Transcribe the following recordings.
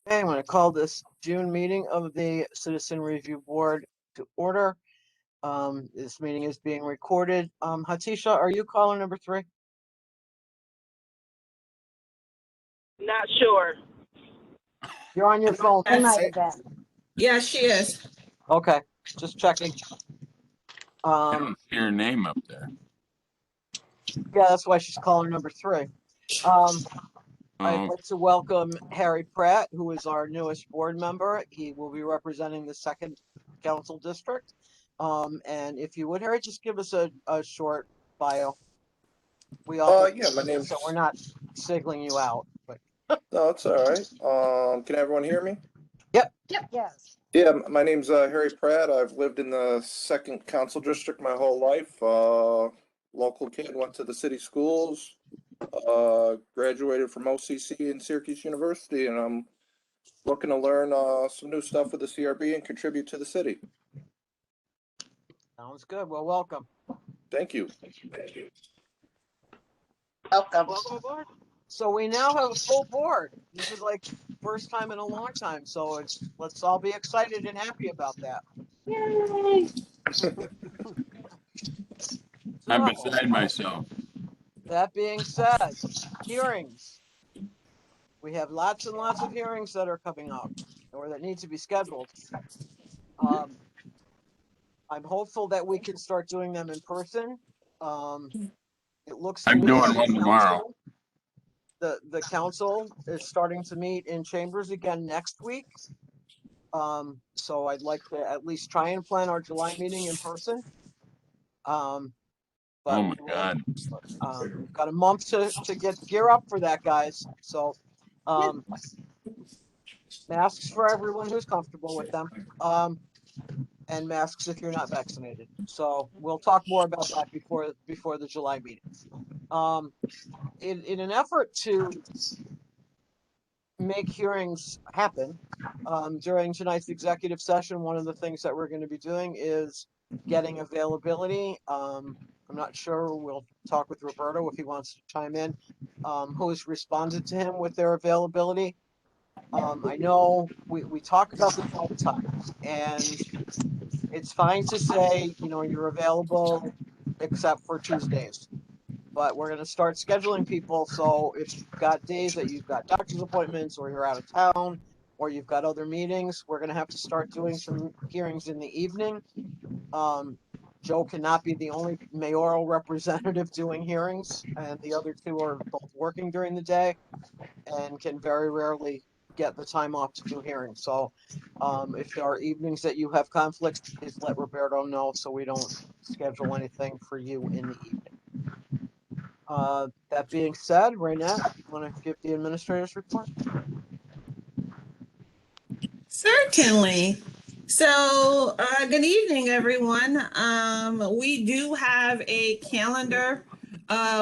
Okay, I'm going to call this June meeting of the Citizen Review Board to order. This meeting is being recorded. Hatisha, are you caller number 3? Not sure. You're on your phone. It might have been. Yeah, she is. Okay, just checking. I don't see her name up there. Yeah, that's why she's caller number 3. I'd like to welcome Harry Pratt, who is our newest board member. He will be representing the 2nd Council District. And if you would, Harry, just give us a short bio. We offer, Yeah, my name's. so we're not singling you out, but No, it's all right. Can everyone hear me? Yep. Yes. Yeah, my name's Harry Pratt. I've lived in the 2nd Council District my whole life. Local kid, went to the city schools, graduated from OCC and Syracuse University, and I'm looking to learn some new stuff with the CRB and contribute to the city. Sounds good. Well, welcome. Thank you. Welcome. Welcome aboard. So we now have a full board. This is like first time in a long time. So let's all be excited and happy about that. Yay. I'm So, beside myself. that being said, hearings. We have lots and lots of hearings that are coming up or that need to be scheduled. I'm hopeful that we can start doing them in person. It looks to I'm me doing like one tomorrow. The council is starting to meet in chambers again next week. So I'd like to at least try and plan our July meeting in person. But Oh my God. we've got a month to gear up for that, guys. So masks for everyone who's comfortable with them. And masks if you're not vaccinated. So we'll talk more about that before the July meeting. In an effort to make hearings happen, during tonight's executive session, one of the things that we're going to be doing is getting availability. I'm not sure, we'll talk with Roberto if he wants to chime in, who's responded to him with their availability. I know we talk about this all the time, and it's fine to say, you're available except for Tuesdays. But we're going to start scheduling people. So if you've got days that you've got doctor's appointments or you're out of town or you've got other meetings, we're going to have to start doing some hearings in the evening. Joe cannot be the only mayoral representative doing hearings, and the other 2 are both working during the day and can very rarely get the time off to do hearings. So if there are evenings that you have conflicts, please let Roberto know so we don't schedule anything for you in the evening. That being said, Raynette, you want to give the administrator's report? Certainly. So, good evening, everyone. We do have a calendar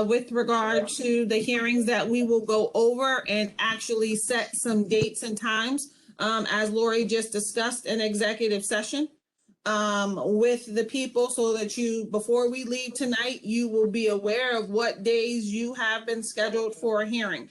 with regard to the hearings that we will go over and actually set some dates and times, as Lori just discussed in executive session, with the people, so that before we leave tonight, you will be aware of what days you have been scheduled for a hearing.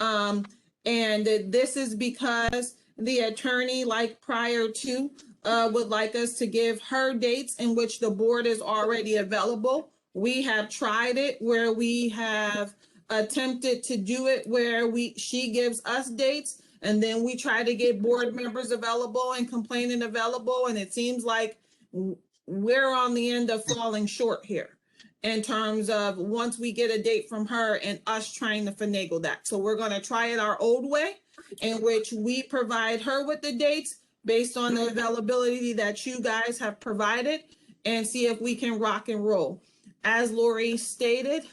And this is because the attorney, like prior to, would like us to give her dates in which the board is already available. We have tried it where we have attempted to do it where she gives us dates, and then we try to get board members available and complaining available, and it seems like we're on the end of falling short here in terms of once we get a date from her and us trying to finagle that. So we're going to try it our old way, in which we provide her with the dates based on the availability that you guys have provided, and see if we can rock and roll. As Lori stated,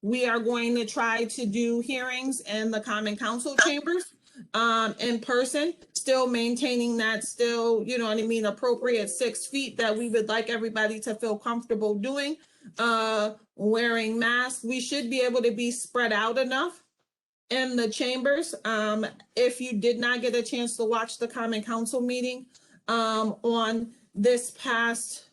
we are going to try to do hearings in the Common Council chambers in person, still maintaining that appropriate 6 feet that we would like everybody to feel comfortable doing, wearing masks. We should be able to be spread out enough in the chambers. If you did not get a chance to watch the Common Council meeting on this past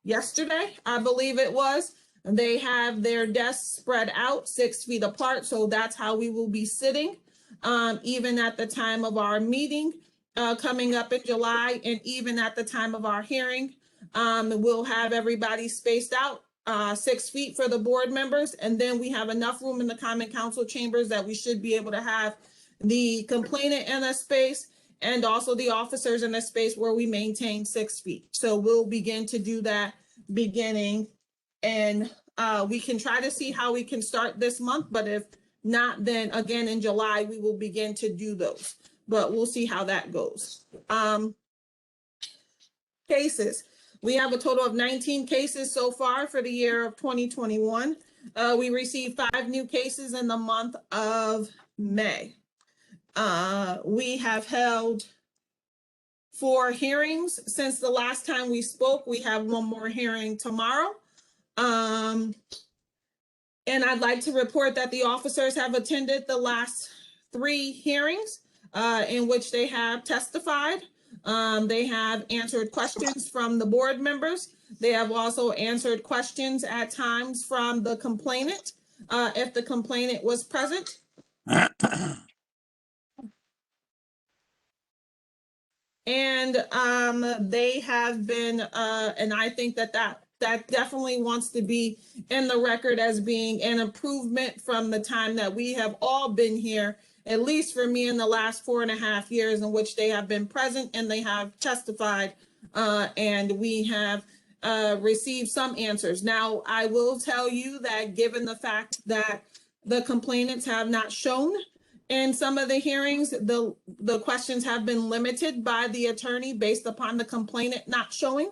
yesterday, I believe it was, they have their desks spread out 6 feet apart. So that's how we will be sitting. even at the time of our meeting coming up in July, and even at the time of our hearing. We'll have everybody spaced out 6 feet for the board members, and then we have enough room in the common council chambers that we should be able to have the complainant in a space and also the officers in a space where we maintain 6 feet. So we'll begin to do that beginning, and we can try to see how we can start this month, but if not, then again in July, we will begin to do those, but we'll see how that goes. Cases. We have a total of 19 cases so far for the year of 2021. We received 5 new cases in the month of May. We have held 4 hearings since the last time we spoke. We have 1 more hearing tomorrow. And I'd like to report that the officers have attended the last 3 hearings in which they have testified. They have answered questions from the board members. They have also answered questions at times from the complainant, if the complainant was present. And they have been, and I think that definitely wants to be in the record as being an improvement from the time that we have all been here, at least for me in the last 4.5 years in which they have been present and they have testified, and we have received some answers. Now, I will tell you that given the fact that the complainants have not shown in some of the hearings, the questions have been limited by the attorney based upon the complainant not showing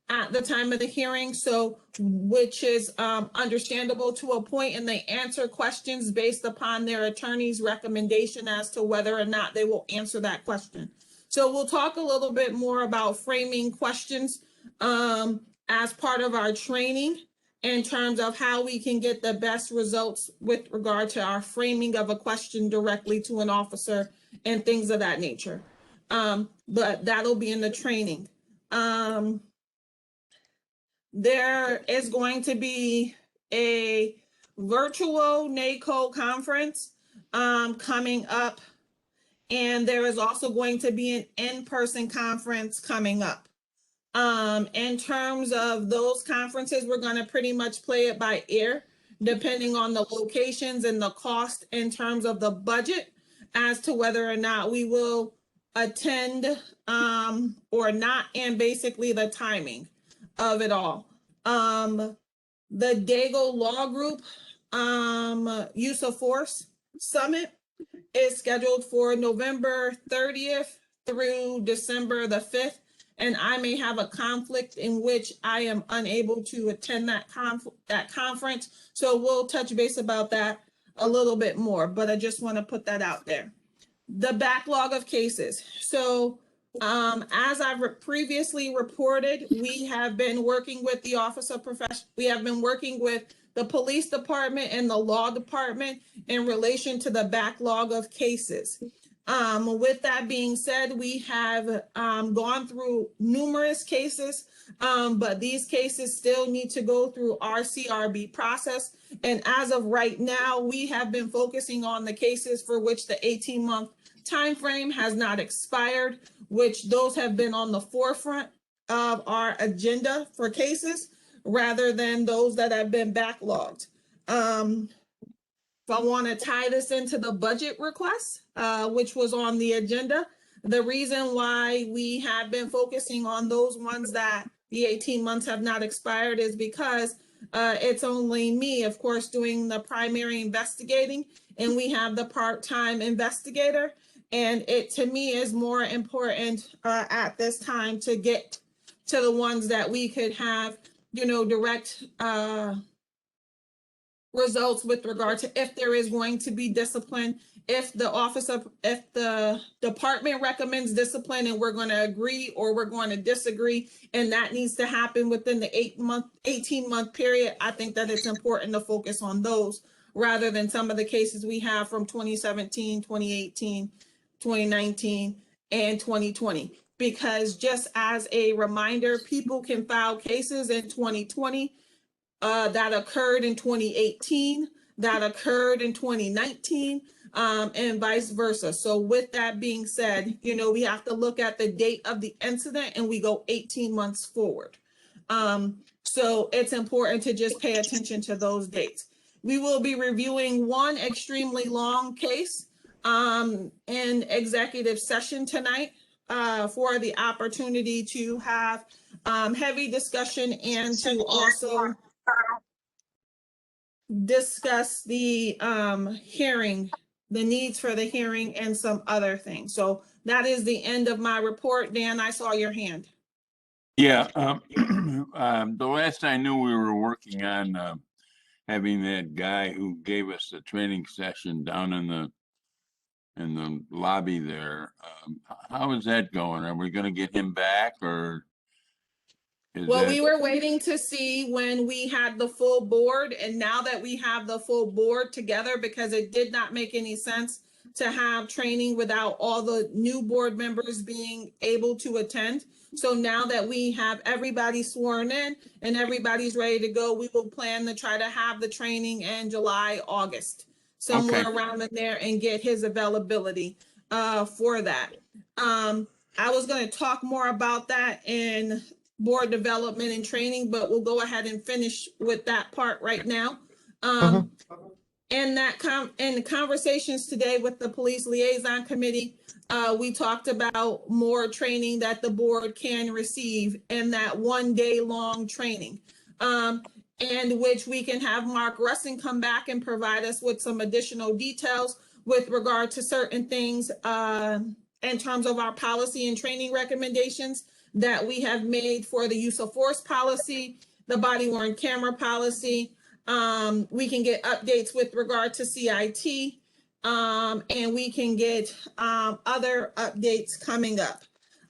at the time of the hearing, so which is understandable to a point, and they answer questions based upon their attorney's recommendation as to whether or not they will answer that question. So we'll talk a little bit more about framing questions as part of our training in terms of how we can get the best results with regard to our framing of a question directly to an officer and things of that nature. But that'll be in the training. There is going to be a virtual NACO conference coming up, and there is also going to be an in-person conference coming up. In terms of those conferences, we're going to pretty much play it by ear, depending on the locations and the cost in terms of the budget as to whether or not we will attend or not, and basically the timing of it all. The Dago Law Group Use of Force Summit is scheduled for November 30th through December the 5th. And I may have a conflict in which I am unable to attend that conference. So we'll touch base about that a little bit more, but I just want to put that out there. The backlog of cases. So as I've previously reported, we have been working with the Office of Profession. We have been working with the police department and the law department in relation to the backlog of cases. With that being said, we have gone through numerous cases, but these cases still need to go through our CRB process. And as of right now, we have been focusing on the cases for which the 18-month time frame has not expired, which those have been on the forefront of our agenda for cases rather than those that have been backlogged. If I want to tie this into the budget request, which was on the agenda, the reason why we have been focusing on those ones that the 18 months have not expired is because it's only me, of course, doing the primary investigating, and we have the part-time investigator. And it, to me, is more important at this time to get to the ones that we could have, direct results with regard to if there is going to be discipline, if the department recommends discipline and we're going to agree or we're going to disagree, and that needs to happen within the 18-month period. I think that it's important to focus on those rather than some of the cases we have from 2017, 2018, 2019, and 2020. Because just as a reminder, people can file cases in 2020 that occurred in 2018, that occurred in 2019, and vice versa. So with that being said, we have to look at the date of the incident and we go 18 months forward. So it's important to just pay attention to those dates. We will be reviewing one extremely long case in executive session tonight for the opportunity to have heavy discussion and to also discuss the hearing, the needs for the hearing and some other things. So that is the end of my report. Dan, I saw your hand. Yeah, the last I knew, we were working on having that guy who gave us the training session down in the lobby there. How is that going? Are we going to get him back, or is Well, that? we were waiting to see when we had the full board, and now that we have the full board together, because it did not make any sense to have training without all the new board members being able to attend. So now that we have everybody sworn in and everybody's ready to go, we will plan to try to have the training in July, August, somewhere Okay. around in there, and get his availability for that. I was going to talk more about that in board development and training, but we'll go ahead and finish with that part right now. And in conversations today with the police liaison committee, we talked about more training that the board can receive in that 1 day long training. And which we can have Mark Russing come back and provide us with some additional details with regard to certain things in terms of our policy and training recommendations that we have made for the use of force policy, the body worn camera policy. We can get updates with regard to CIT, and we can get other updates coming up.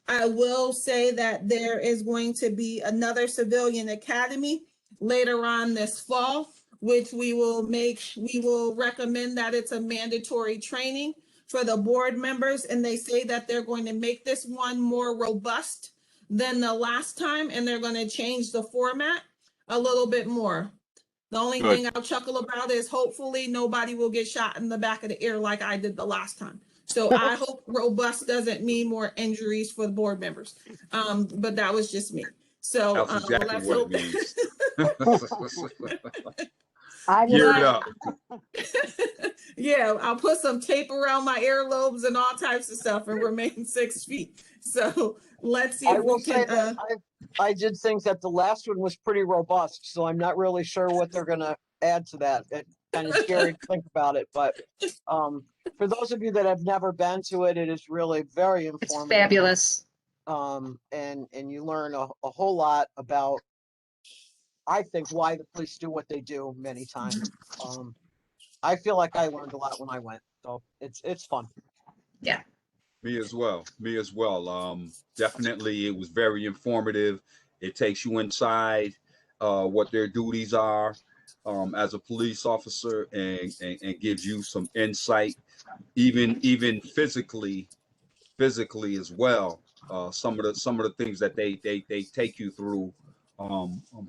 I will say that there is going to be another civilian academy later on this fall, which we will recommend that it's a mandatory training for the board members. And they say that they're going to make this one more robust than the last time, and they're going to change the format a little bit more. The only Good. thing I'll chuckle about is hopefully nobody will get shot in the back of the ear like I did the last time. So I hope robust doesn't mean more injuries for the board members. But that was just me. So That's exactly let's what hope. it means. I Gear just, it up. Yeah, I'll put some tape around my earlobes and all types of stuff and remain 6 feet. So let's see I if will we say can. that I did think that the last one was pretty robust, so I'm not really sure what they're gonna add to that. It's kind of scary to think about it, but for those of you that have never been to it, it is really very it's informative. fabulous. And you learn a whole lot about, I think, why the police do what they do many times. I feel like I learned a lot when I went, so it's fun. Me as well. Me as well. Definitely, it was very informative. It takes you inside what their duties are as a police officer, and gives you some insight, even physically as well. Some of the things that they take you through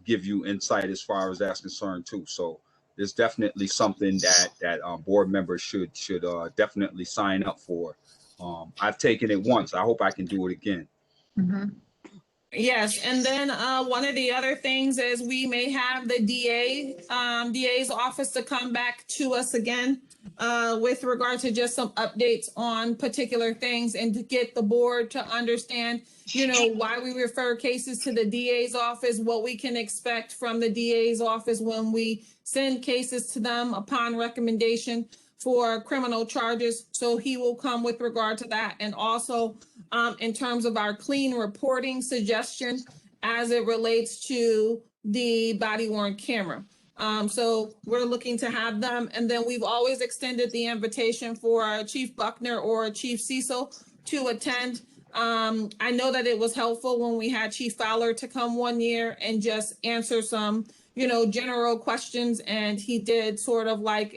give you insight as far as that's concerned too. So there's definitely something that board members should definitely sign up for. I've taken it once. I hope I can do it again. Yes, and then one of the other things is we may have the DA's office to come back to us again with regard to just some updates on particular things, and to get the board to understand, why we refer cases to the DA's office, what we can expect from the DA's office when we send cases to them upon recommendation for criminal charges. So he will come with regard to that, and also in terms of our clean reporting suggestion as it relates to the body worn camera. So we're looking to have them, and then we've always extended the invitation for Chief Buckner or Chief Cecil to attend. I know that it was helpful when we had Chief Fowler to come one year and just answer some general questions, and he did sort of like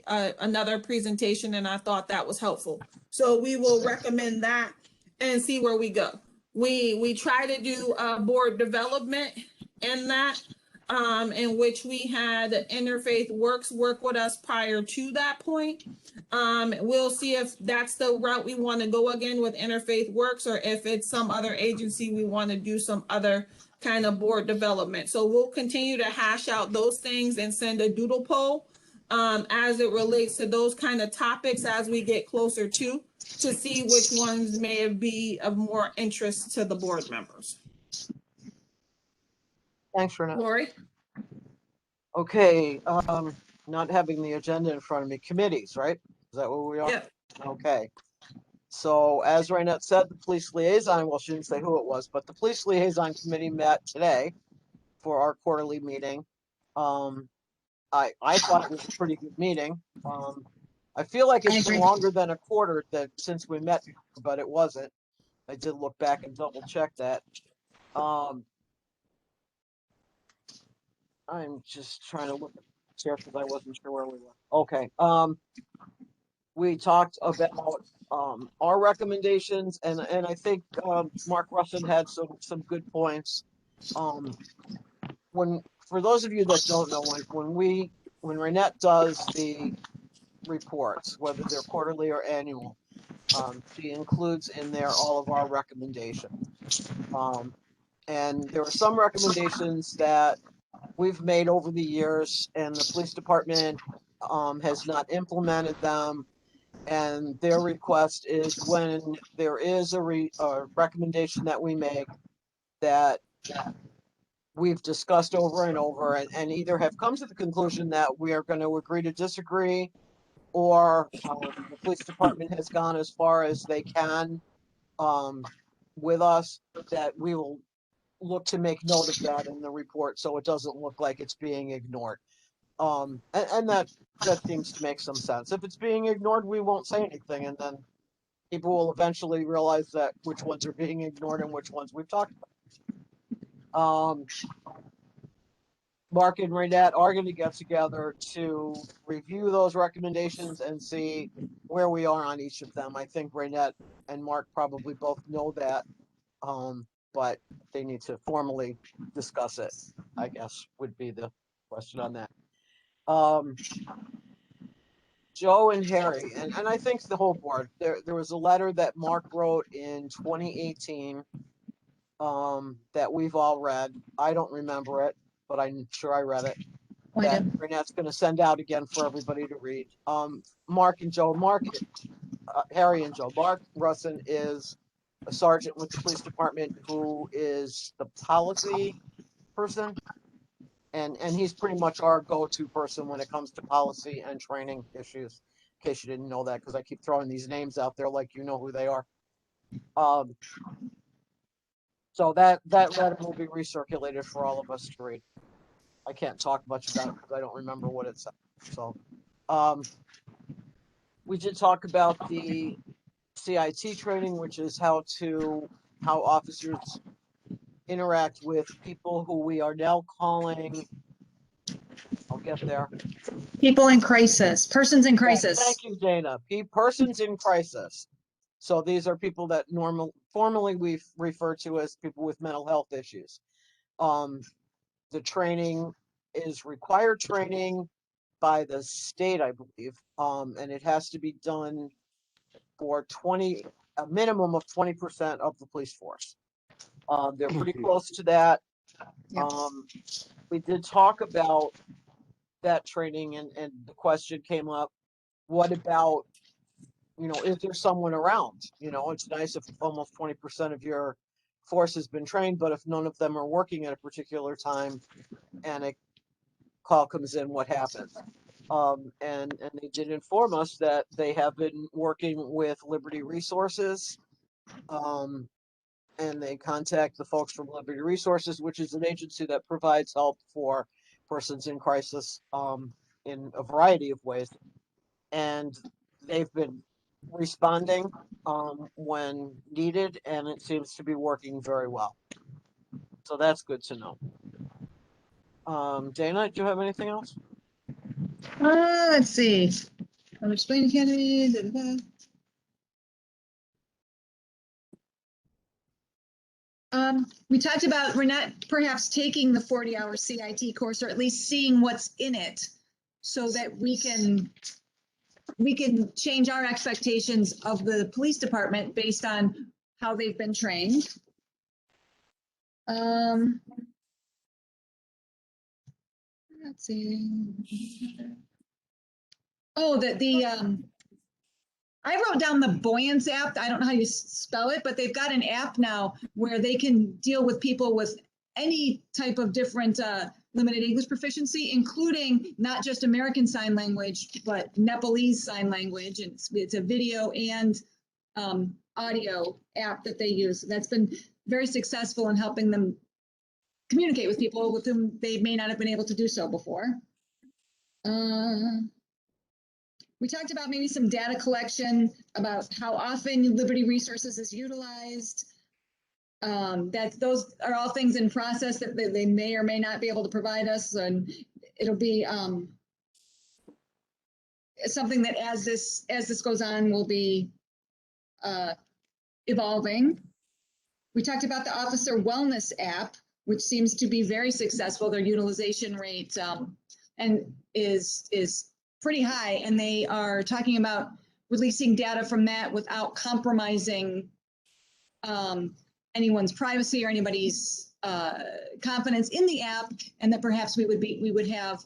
another presentation, and I thought that was helpful. So we will recommend that and see where we go. We try to do board development in that, in which we had Interfaith Works work with us prior to that point. We'll see if that's the route we want to go again with Interfaith Works, or if it's some other agency we want to do some other kind of board development. So we'll continue to hash out those things and send a doodle poll as it relates to those kind of topics as we get closer to see which ones may be of more interest to the board members. Thanks, Renee. Lori? Okay, not having the agenda in front of me, committees, right? Is that what we are? Yep. Okay. So as Rainette said, the police liaison, well, she didn't say who it was, but the police liaison committee met today for our quarterly meeting. I thought it was a pretty good meeting. I feel like it's been longer than a quarter since we met, but it wasn't. I did look back and double check that. I'm just trying to look at the chair because I wasn't sure where we were. Okay. We talked about our recommendations, and I think Mark Russin had some good points. For those of you that don't know, when Renette does the reports, whether they're quarterly or annual, she includes in there all of our recommendations. And there are some recommendations that we've made over the years, and the police department has not implemented them. And their request is when there is a recommendation that we make that we've discussed over and over, and either have come to the conclusion that we are going to agree to disagree, or the police department has gone as far as they can with us, that we will look to make note of that in the report so it doesn't look like it's being ignored. And that seems to make some sense. If it's being ignored, we won't say anything, and then people will eventually realize that which ones are being ignored and which ones we've talked about. Mark and Renette are going to get together to review those recommendations and see where we are on each of them. I think Renette and Mark probably both know that, but they need to formally discuss it, I guess, would be the question on that. Joe and Harry, and I think the whole board, there was a letter that Mark wrote in 2018 that we've all read. I don't remember it, but I'm sure I read it. That Renette's going to send out again for everybody to read. Mark and Joe, Harry and Joe. Mark Russin is a sergeant with the police department who is the policy person. And he's pretty much our go-to person when it comes to policy and training issues, in case you didn't know that, because I keep throwing these names out there like you know who they are. So that letter will be recirculated for all of us to read. I can't talk much about it because I don't remember what it said. So we did talk about the CIT training, which is how officers interact with people who we are now calling, I'll get there. People in crisis, persons in crisis. Thank you, Dana. Persons in crisis. So these are people that formerly we refer to as people with mental health issues. The training is required training by the state, I believe, and it has to be done for a minimum of 20% of the police force. They're pretty close to that. Yep. We did talk about that training, and the question came up, what about, is there someone around? It's nice if almost 20% of your force has been trained, but if none of them are working at a particular time and a call comes in, what happens? And they did inform us that they have been working with Liberty Resources, and they contact the folks from Liberty Resources, which is an agency that provides help for persons in crisis in a variety of ways. And they've been responding when needed, and it seems to be working very well. So that's good to know. Dana, do you have anything else? Let's see. I'll explain Academy. We talked about Renette perhaps taking the 40-hour CIT course, or at least seeing what's in it, so that we can change our expectations of the police department based on how they've been trained. Let's see. Oh, I wrote down the Buoyance app. I don't know how you spell it, but they've got an app now where they can deal with people with any type of different limited English proficiency, including not just American Sign Language, but Nepalese Sign Language. And it's a video and audio app that they use. That's been very successful in helping them communicate with people with whom they may not have been able to do so before. We talked about maybe some data collection about how often Liberty Resources is utilized. That those are all things in process that they may or may not be able to provide us, and it'll be something that as this goes on will be evolving. We talked about the Officer Wellness app, which seems to be very successful. Their utilization rate and is pretty high, and they are talking about releasing data from that without compromising anyone's privacy or anybody's confidence in the app, and that perhaps we would have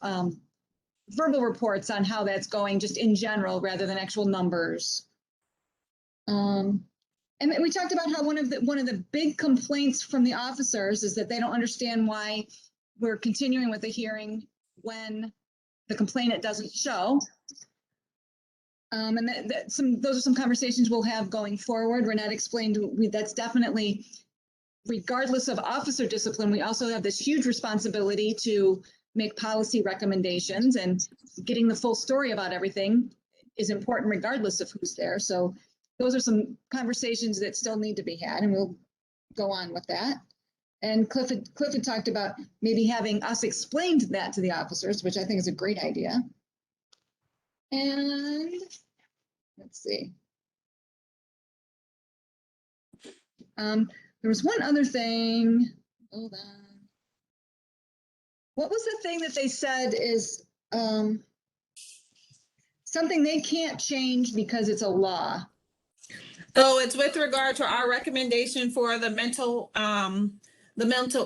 verbal reports on how that's going, just in general, rather than actual numbers. And we talked about how one of the big complaints from the officers is that they don't understand why we're continuing with the hearing when the complainant doesn't show. And those are some conversations we'll have going forward. Renette explained that's definitely, regardless of officer discipline, we also have this huge responsibility to make policy recommendations, and getting the full story about everything is important regardless of who's there. So those are some conversations that still need to be had, and we'll go on with that. And Cliff had talked about maybe having us explain that to the officers, which I think is a great idea. And let's see. There was one other thing. Hold on. What was the thing that they said is something they can't change because it's a law? So it's with regard to our recommendation for the mental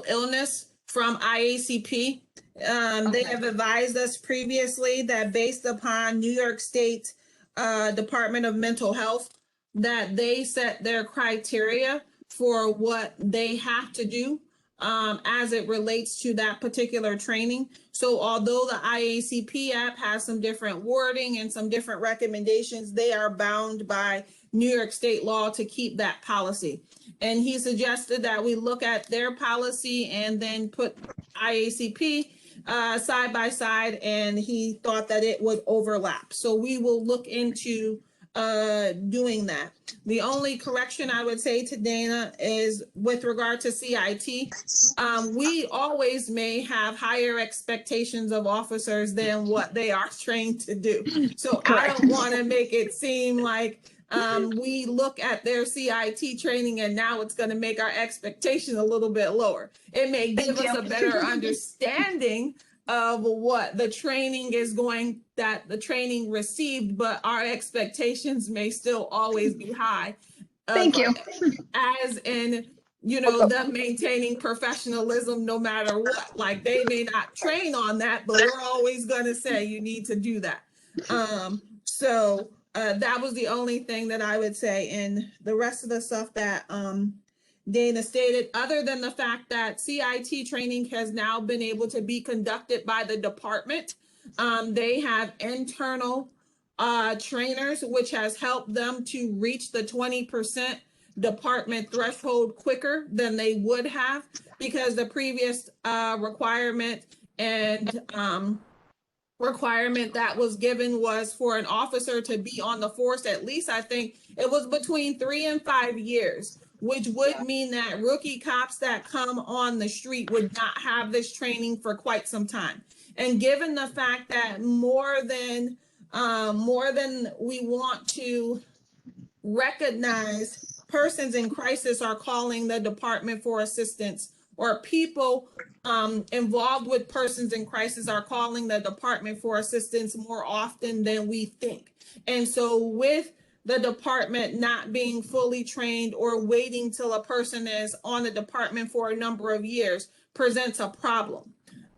illness from IACP. They have advised us previously that based upon New York State Department of Mental Health, that they set their criteria for what they have to do as it relates to that particular training. So although the IACP app has some different wording and some different recommendations, they are bound by New York State law to keep that policy. And he suggested that we look at their policy and then put IACP side by side, and he thought that it would overlap. So we will look into doing that. The only correction I would say to Dana is with regard to CIT, we always may have higher expectations of officers than what they are trained to do. So I don't want to make it seem like we look at their CIT training and now it's going to make our expectation a little bit lower. It may give us a better understanding of what the training is that the training received, but our expectations may still always be high. Thank you. As in, them maintaining professionalism no matter what. Like, they may not train on that, but we're always going to say you need to do that. So that was the only thing that I would say. And the rest of the stuff that Dana stated, other than the fact that CIT training has now been able to be conducted by the department. They have internal trainers, which has helped them to reach the 20% department threshold quicker than they would have, because the previous requirement that was given was for an officer to be on the force at least, I think it was between 3 and 5 years, which would mean that rookie cops that come on the street would not have this training for quite some time. And given the fact that more than we want to recognize persons in crisis are calling the department for assistance, or people involved with persons in crisis are calling the department for assistance more often than we think. And so with the department not being fully trained or waiting till a person is on the department for a number of years presents a problem.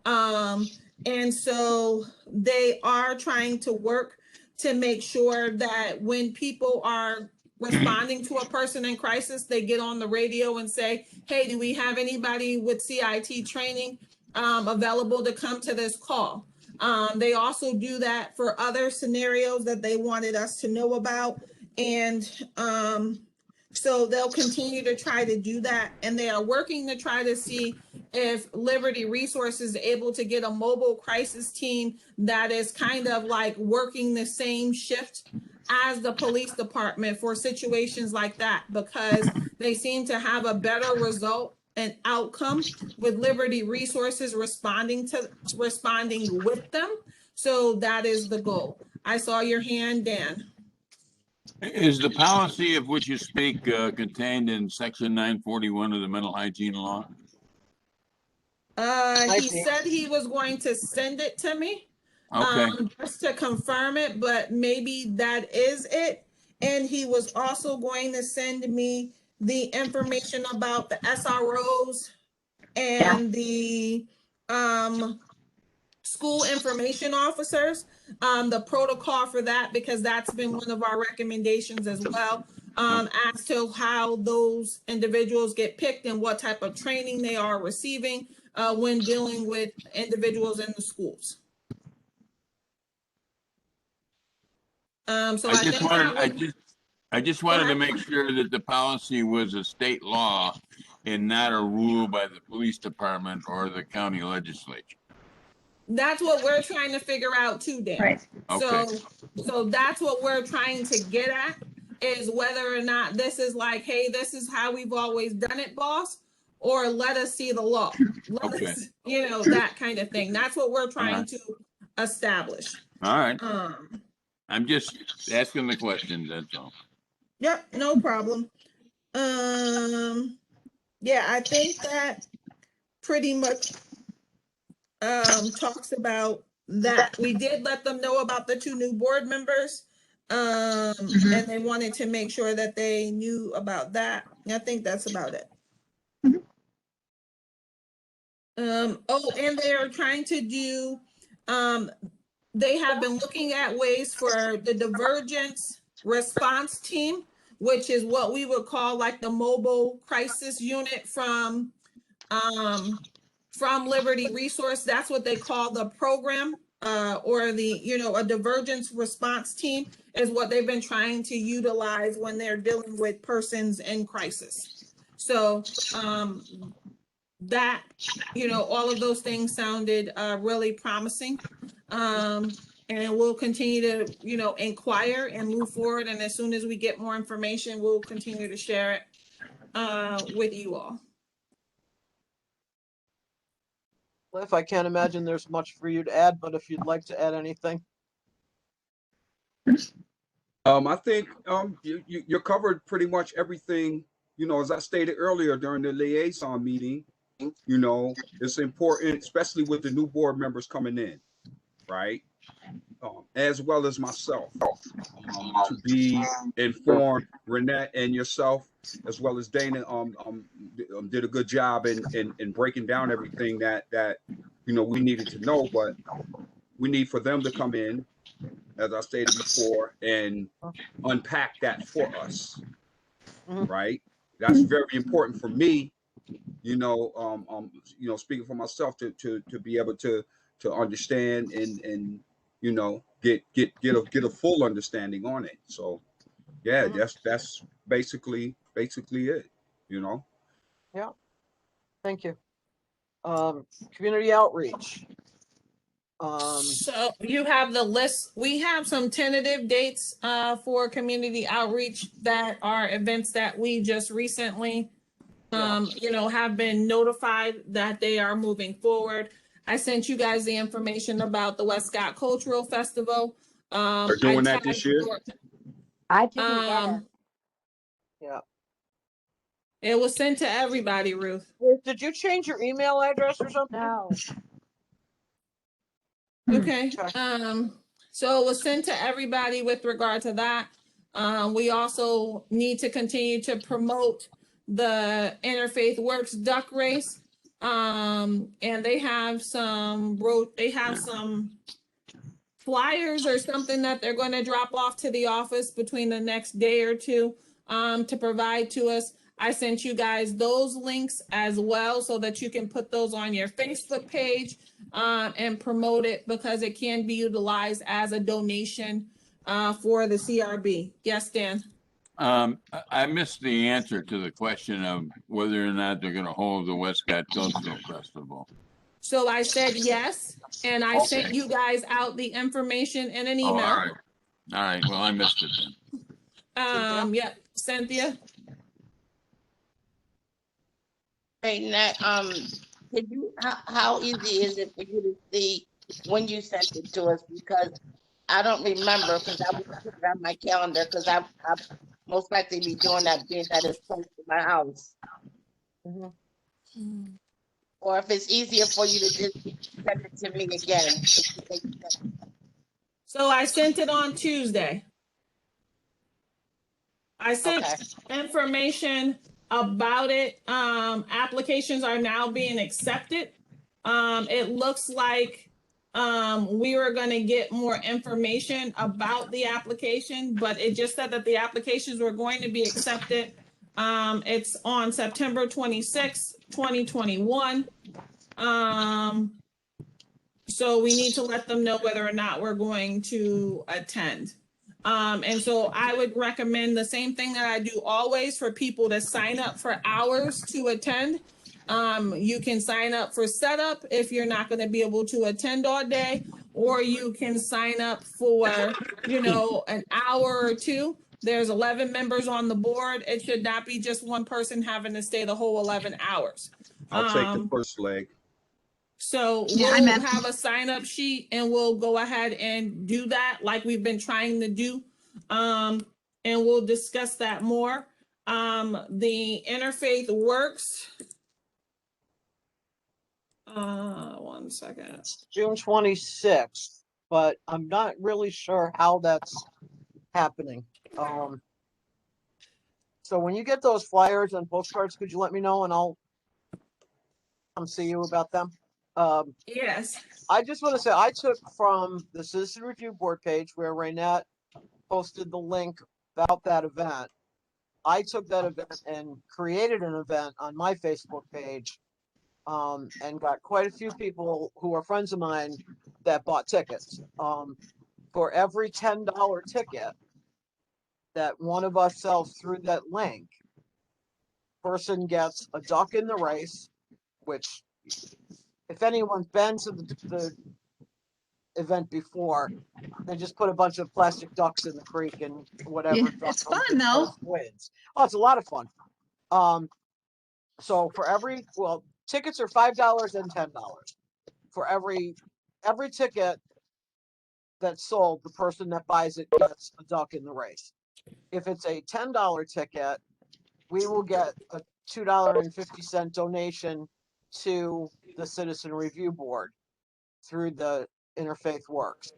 And so they are trying to work to make sure that when people are responding to a person in crisis, they get on the radio and say, hey, do we have anybody with CIT training available to come to this call? They also do that for other scenarios that they wanted us to know about. And so they'll continue to try to do that. And they are working to try to see if Liberty Resources is able to get a mobile crisis team that is kind of like working the same shift as the police department for situations like that, because they seem to have a better result and outcome with Liberty Resources responding with them. So that is the goal. I saw your hand, Dan. Is the policy of which you speak contained in section 941 of the mental hygiene law? He said he was going to send it to me. Okay. Just to confirm it, but maybe that is it. And he was also going to send me the information about the SROs and the school information officers, the protocol for that, because that's been one of our recommendations as well, as to how those individuals get picked and what type of training they are receiving when dealing with individuals in the schools. So I just wanted to make sure that the policy was a state law and not a rule by the police department or the county legislature. That's what we're trying to figure out too, Dan. Right. Okay. So that's what we're trying to get at, is whether or not this is like, hey, this is how we've always done it, boss, or let us see the law. Let us, that kind of thing. That's what we're trying to establish. All right. I'm just asking the questions, that's all. Yep, no problem. Yeah, I think that pretty much talks about that. We did let them know about the 2 new board members, and they wanted to make sure that they knew about that. I think that's about it. Oh, and they are trying to do, they have been looking at ways for the divergence response team, which is what we would call like the mobile crisis unit from Liberty Resource. That's what they call the program, or the, a divergence response team is what they've been trying to utilize when they're dealing with persons in crisis. So that, all of those things sounded really promising. And we'll continue to, inquire and move forward. And as soon as we get more information, we'll continue to share it with you all. Cliff, I can't imagine there's much for you to add, but if you'd like to add anything. I think you covered pretty much everything, as I stated earlier during the liaison meeting. It's important, especially with the new board members coming in, right? As well as myself, to be informed. Renette and yourself, as well as Dana, did a good job in breaking down everything that we needed to know. But we need for them to come in, as I stated before, and unpack that for us, right? That's very important for me. Speaking for myself, to be able to understand and get a full understanding on it. So yeah, that's basically it. Yeah. Thank you. Community outreach. So you have the list. We have some tentative dates for community outreach that are events that we just recently have been notified that they are moving forward. I sent you guys the information about the Westcott Cultural Festival. They're doing that this year? I didn't get it. Yeah. It was sent to everybody, Ruth. Ruth, did you change your email address or something? No. Okay, Okay. so it was sent to everybody with regard to that. We also need to continue to promote the Interfaith Works Duck Race. And they have some flyers or something that they're going to drop off to the office between the next day or two, to provide to us. I sent you guys those links as well so that you can put those on your Facebook page, and promote it, because it can be utilized as a donation for the CRB. Yes, Dan? I missed the answer to the question of whether or not they're gonna hold the Westcott Cultural Festival. So I said yes, and I sent Okay. you guys out the information in an Oh, all email. right. All right, well, I missed it then. Yeah, Cynthia? Hey, Nat, could you, how easy is it for you to see when you sent it to us? Because I don't remember, because I would put it on my calendar, because I most likely be doing that, being that it's close to my house. Mhm. Or if it's easier for you to just send it to me again. So I sent it on Tuesday. I sent Okay. information about it. Applications are now being accepted. It looks like we were going to get more information about the application, but it just said that the applications were going to be accepted. It's on September 26th, 2021. So we need to let them know whether or not we're going to attend. And so I would recommend the same thing that I do always for people to sign up for hours to attend. You can sign up for setup if you're not going to be able to attend all day, or you can sign up for, an hour or two. There's 11 members on the board. It should not be just one person having to stay the whole 11 hours. I'll take the first leg. So Yeah, we'll I'm have a sign up sheet and we'll go ahead and do that like we've been trying to do. And we'll discuss that more. The Interfaith Works. One second. June 26th, but I'm not really sure how that's happening. So when you get those flyers and postcards, could you let me know and I'll come see you about them? Yes. I just want to say I took from the Citizen Review Board page where Raynette posted the link about that event. I took that event and created an event on my Facebook page, and got quite a few people who are friends of mine that bought tickets. For every $10 ticket that one of us sells through that link, person gets a duck in the race, which if anyone's been to the event before, they just put a bunch of plastic ducks in the creek and whatever. Yeah, duck it's comes fun, in though. first wins. Oh, it's a lot of fun. So for tickets are $5 and $10. For every ticket that's sold, the person that buys it gets a duck in the race. If it's a $10 ticket, we will get a $2.50 donation to the Citizen Review Board through the Interfaith Works.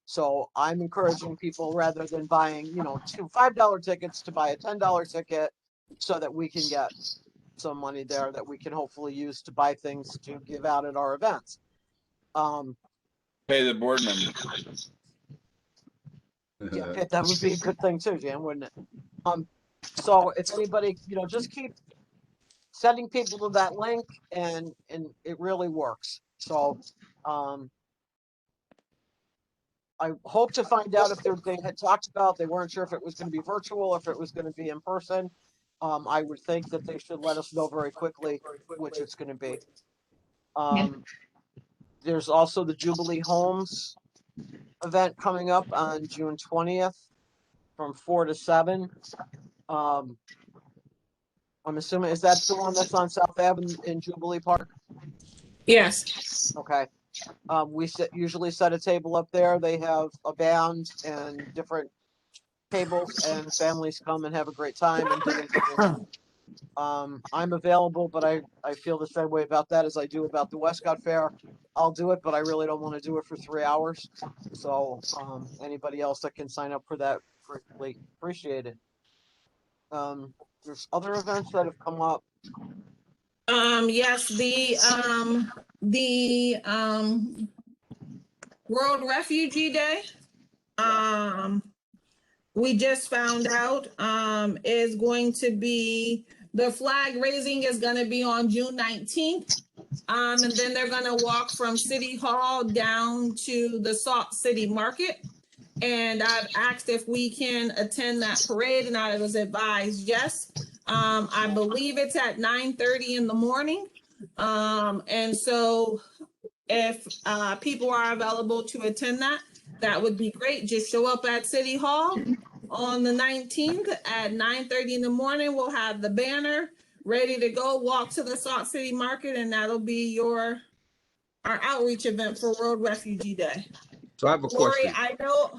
So I'm encouraging people, rather than buying, two $5 tickets, to buy a $10 ticket so that we can get some money there that we can hopefully use to buy things to give out at our events. Pay the board members. Yeah, that would be a good thing too, Jan, wouldn't it? So if anybody, just keep sending people to that link, and it really works. So, I hope to find out if they had talked about, they weren't sure if it was going to be virtual, if it was going to be in person. I would think that they should let us know very quickly which it's going to be. There's also the Jubilee Homes event coming up on June 20th from 4 to 7. I'm assuming, is that the one that's on South Avenue in Jubilee Park? Yes. Okay. We usually set a table up there. They have a band and different tables, and families come and have a great time and get information. I'm available, but I feel the same way about that as I do about the Westcott Fair. I'll do it, but I really don't want to do it for 3 hours. So, anybody else that can sign up for that, greatly appreciate it. There's other events that have come up. Yes, the World Refugee Day. We just found out, is going to be, the flag raising is gonna be on June 19th. And then they're gonna walk from City Hall down to the Salt City Market. And I've asked if we can attend that parade, and I was advised yes. I believe it's at 9:30 in the morning. And so if people are available to attend that, that would be great. Just show up at City Hall on the 19th at 9:30 in the morning. We'll have the banner ready to go. Walk to the Salt City Market, and that'll be our outreach event for World Refugee Day. So I have a Lori, question. I know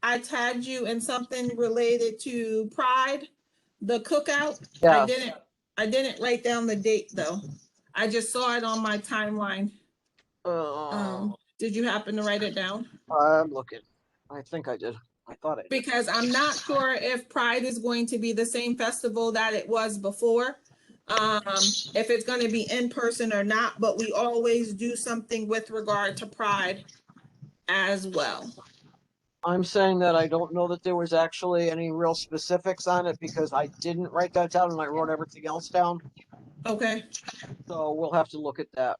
I tagged you in something related to Pride, the cookout. Yeah, I didn't write down the date though. I just saw it on my timeline. Did you happen to write it down? I'm looking. I think I did. I thought I did. Because I'm not sure if Pride is going to be the same festival that it was before. If it's going to be in person or not, but we always do something with regard to Pride as well. I'm saying that I don't know that there was actually any real specifics on it because I didn't write that down and I wrote everything else down. Okay. So we'll have to look at that.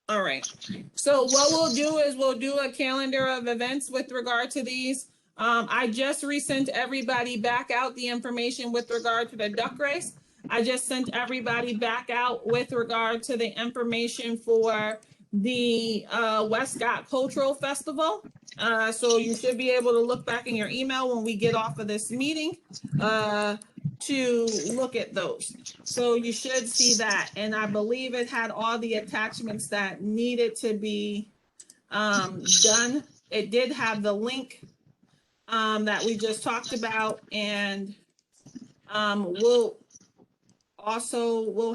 All right. So what we'll do is we'll do a calendar of events with regard to these. I just resent everybody back out the information with regard to the duck race. I just sent everybody back out with regard to the information for the Westcott Cultural Festival. So you should be able to look back in your email when we get off of this meeting to look at those. So you should see that. And I believe it had all the attachments that needed to be done. It did have the link that we just talked about, and we'll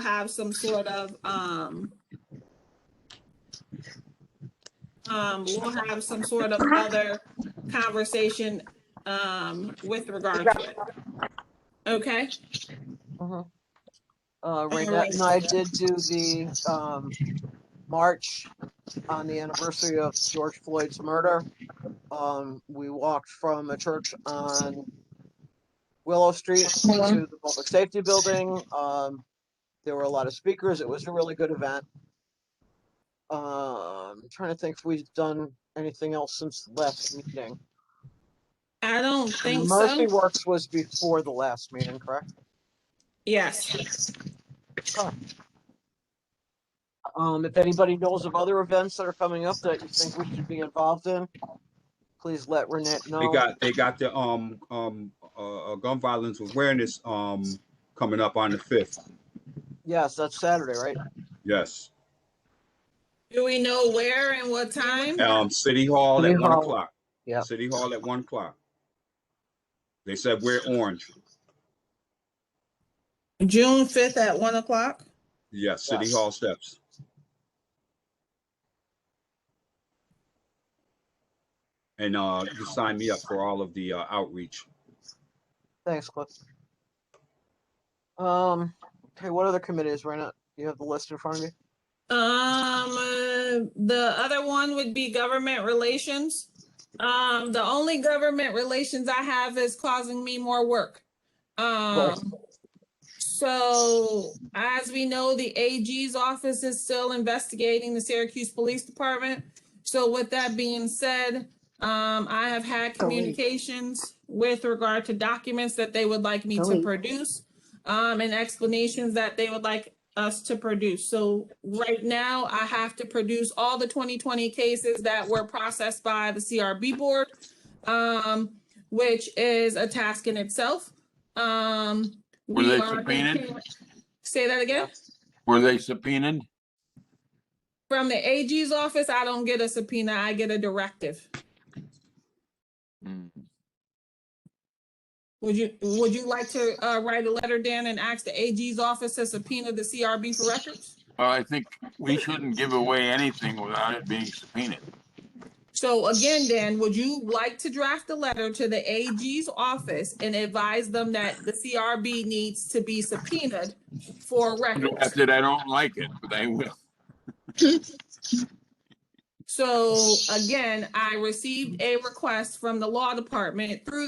have some sort of other conversation with regard to it. Okay. Renette and I did do the march on the anniversary of George Floyd's murder. We walked from a church on Willow Street to the public safety building. There were a lot of speakers. It was a really good event. I'm trying to think if we've done anything else since the last meeting. I don't think Mercy so. Works was before the last meeting, correct? Yes. If anybody knows of other events that are coming up that you think we should be involved in, please let Renette know. They got the gun violence awareness coming up on the 5th. Yes, that's Saturday, right? Yes. Do we know where and what time? City Hall City at 1 Hall. o'clock. Yeah. City Hall at 1 o'clock. They said we're orange. June 5th at 1 o'clock. Yes, City Yes. Hall steps. And you sign me up for all of the outreach. Thanks, Cliff. Okay, what other committees, Renette? You have the list in front of you? The other one would be government relations. The only government relations I have is causing me more work. So as we know, the AG's office is still investigating the Syracuse Police Department. So with that being said, I have had communications with regard to documents that they would like me to produce, and explanations that they would like us to produce. So right now I have to produce all the 2020 cases that were processed by the CRB board, which is a task in itself. Were they subpoenaed? Say that again? Were they subpoenaed? From the AG's office, I don't get a subpoena, I get a directive. Would you like to write a letter, Dan, and ask the AG's office to subpoena the CRB for records? Well, I think we shouldn't give away anything without it being subpoenaed. So again, Dan, would you like to draft a letter to the AG's office and advise them that the CRB needs to be subpoenaed for records? Drafted, I don't like it, but I will. So again, I received a request from the law department from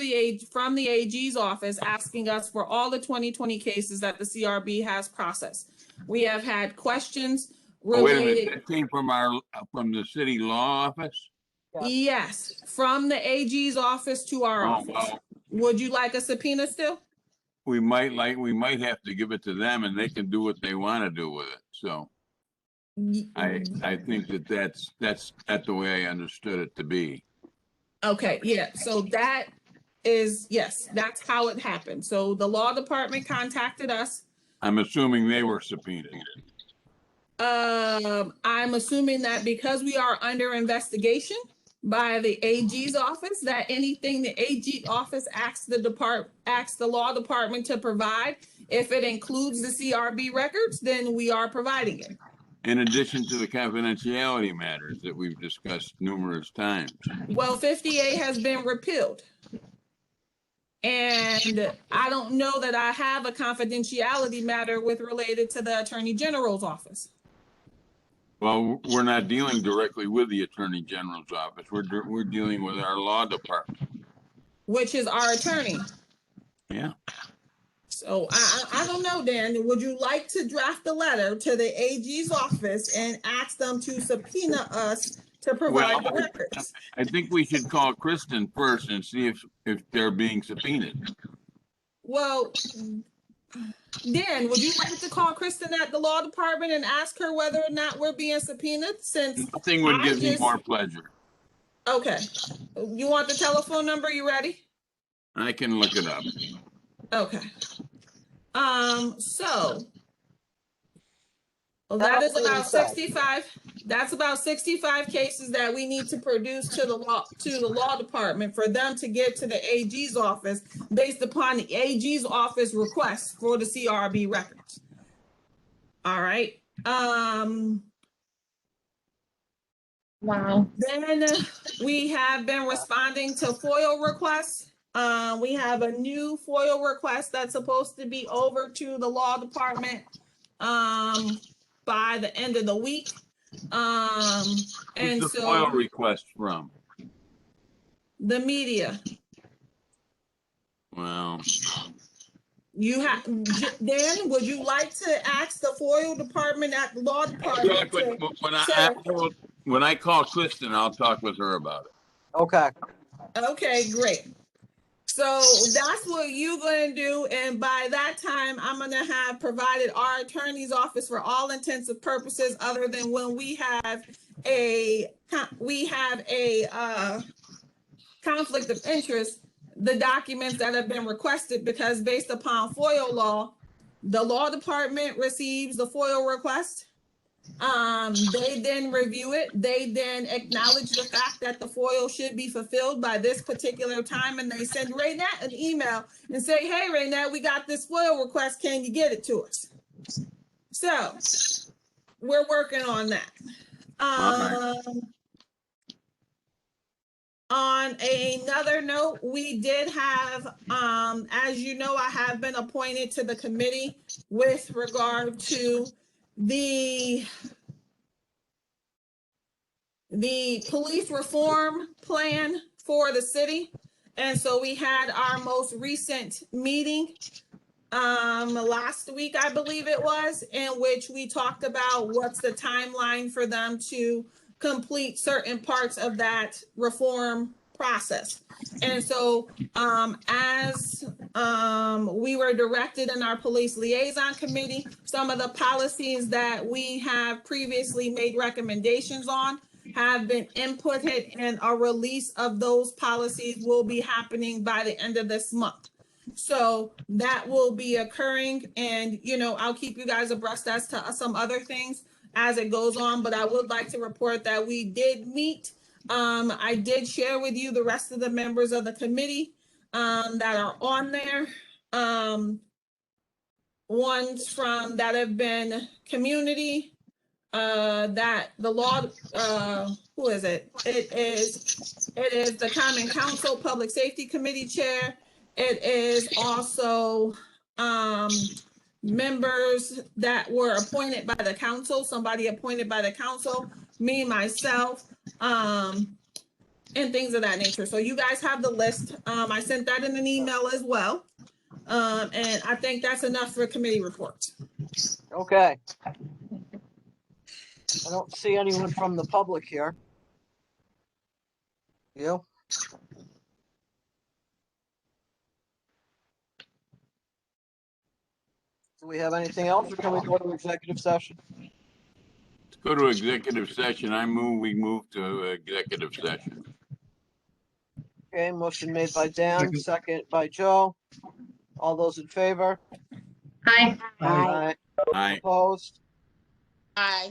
the AG's office asking us for all the 2020 cases that the CRB has processed. We have had questions Oh, wait a minute, related. that came from the city law office? Yes, from the AG's office to our Oh, office. well, Would you like a subpoena still? we might have to give it to them and they can do what they want to do with it. So I think that's the way I understood it to be. Okay, yeah, so that is, yes, that's how it happened. So the law department contacted us. I'm assuming they were subpoenaed. I'm assuming that because we are under investigation by the AG's office, that anything the AG office asks the law department to provide, if it includes the CRB records, then we are providing it. In addition to the confidentiality matters that we've discussed numerous times. Well, 58 has been repealed. And I don't know that I have a confidentiality matter related to the Attorney General's office. Well, we're not dealing directly with the Attorney General's office. We're dealing with our law department. Which is our attorney. Yeah. So I don't know, Dan. Would you like to draft a letter to the AG's office and ask them to subpoena us to provide the records? I think we should call Kristen first and see if they're being subpoenaed. Well, Dan, would you like to call Kristen at the law department and ask her whether or not we're being subpoenaed? Since nothing would give me more pleasure. Okay. You want the telephone number? You ready? I can look it up. Okay. So that is about 65. That's about 65 cases that we need to produce to the law department for them to get to the AG's office based upon the AG's office request for the CRB records. All right. Wow. Then we have been responding to FOIL requests. We have a new FOIL request that's supposed to be over to the law department by the end of the week. Who's And the so FOIL request from? the media, Well, you have, Dan, would you like to ask the FOIL department at the law department? When I call Kristen, I'll talk with her about it. Okay. Okay, great. So that's what you're going to do. And by that time, I'm going to have provided our attorney's office for all intents and purposes, other than when we have a conflict of interest, the documents that have been requested, because based upon FOIL law, the law department receives the FOIL request. They then review it. They then acknowledge the fact that the FOIL should be fulfilled by this particular time, and they send Raynette an email and say, "Hey, Raynette, we got this FOIL request. Can you get it to us?" So we're working on that. On another note, we did have, as you know, I have been appointed to the committee with regard to the police reform plan for the city. And so we had our most recent meeting last week, I believe it was, in which we talked about what's the timeline for them to complete certain parts of that reform process. And so as we were directed in our police liaison committee, some of the policies that we have previously made recommendations on have been inputted, and a release of those policies will be happening by the end of this month. So that will be occurring, and I'll keep you guys abreast as to some other things as it goes on, but I would like to report that we did meet. I did share with you the rest of the members of the committee that are on there. Ones from that have been community, that the law, who is it? It is the Common Council Public Safety Committee Chair. It is also members that were appointed by the council, somebody appointed by the council, me, myself, and things of that nature. So you guys have the list. I sent that in an email as well. And I think that's enough for committee reports. Okay. I don't see anyone from the public here. You? Do we have anything else, or can we go to executive session? Let's go to executive session. We move to executive session. Okay, motion made by Dan, second by Joe. All those in favor? Aye. Aye. Aye. Opposed? Aye.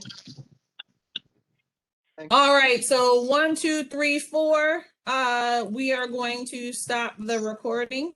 All right, so 1, 2, 3, 4. We are going to stop the recording.